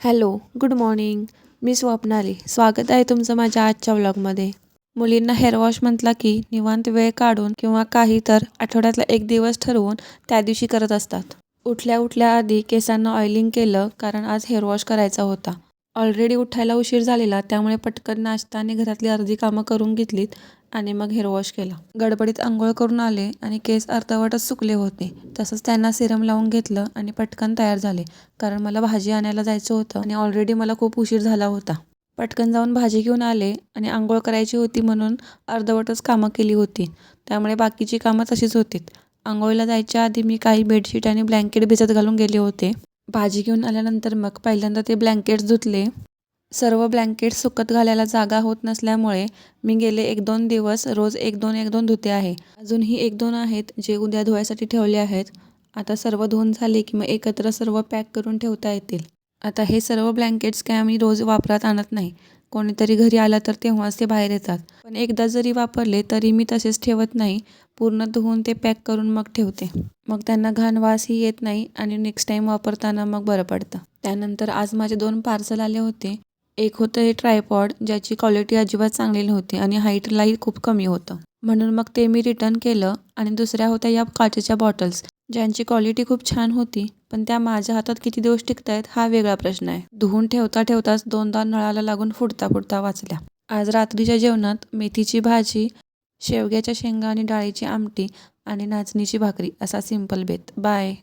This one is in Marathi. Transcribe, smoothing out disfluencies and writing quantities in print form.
Hello, good morning. मी स्वप्नाली. स्वागत आहे तुमचं माझ्या आजच्या व्लॉगमध्ये. मुलींना हेअर वॉश म्हटला की निवांत वेळ काढून किंवा काही तर आठवड्यातला एक दिवस ठरवून त्या दिवशी करत असतात. उठल्या उठल्या आधी केसांना ऑइलिंग केलं कारण आज हेअर वॉश करायचा होता. ऑलरेडी उठायला उशीर झालेला त्यामुळे पटकन नाश्ता आणि घरातली अर्धी कामं करून घेतलीत आणि मग हेअर वॉश केला. गडबडीत आंघोळ करून आले आणि केस अर्धवटच सुकले होते. तसंच त्यांना सिरम लावून घेतलं आणि पटकन तयार झाले कारण मला भाजी आणायला जायचं होतं आणि ऑलरेडी मला खूप उशीर झाला होता. पटकन जाऊन भाजी घेऊन आले आणि आंघोळ करायची होती म्हणून अर्धवटच कामं केली होती. त्यामुळे बाकीची कामं तशीच होती. आंघोळीला जायच्या आधी मी काही बेडशीट आणि ब्लँकेट भिजत घालून गेले होते. भाजी घेऊन आल्यानंतर मग पहिल्यांदा ते ब्लँकेट्स धुतले. सर्व ब्लँकेट्स सुकत घालायला जागा होत नसल्यामुळे मी गेले 1-2 दिवस रोज 1-2 धुते आहे. अजूनही 1-2 आहेत जे उद्या धुवायसाठी ठेवले आहेत. आता सर्व धुवून झाले की मग एकत्र सर्व पॅक करून ठेवता येतील. आता हे सर्व ब्लँकेट्स काय आम्ही रोज वापरात आणत नाही. कोणीतरी घरी आलं तर तेव्हाच ते बाहेर येतात. पण एकदा जरी वापरले तरी मी तसेच ठेवत नाही. पूर्ण धुवून ते पॅक करून मग ठेवते. मग त्यांना घाण वासही येत नाही आणि नेक्स्ट टाईम वापरताना मग बरं पडतं. त्यानंतर आज माझे 2 पार्सल आले होते. एक होतं हे ट्रायपॉड ज्याची क्वालिटी अजिबात चांगली नव्हती आणि हाईटलाही खूप कमी होतं. म्हणून मग ते मी रिटर्न केलं आणि दुसऱ्या होत्या या काचेच्या बॉटल्स ज्यांची क्वालिटी खूप छान होती. पण त्या माझ्या हातात किती दिवस टिकतायत हा वेगळा प्रश्न आहे. धुवून ठेवता ठेवताच 2दा नळाला लागून फुटता वाचल्या. आज रात्रीच्या जेवणात मेथीची भाजी, शेवग्याच्या शेंगा आणि डाळीची आमटी आणि नाचणीची भाकरी असा सिंपल बेत. बाय.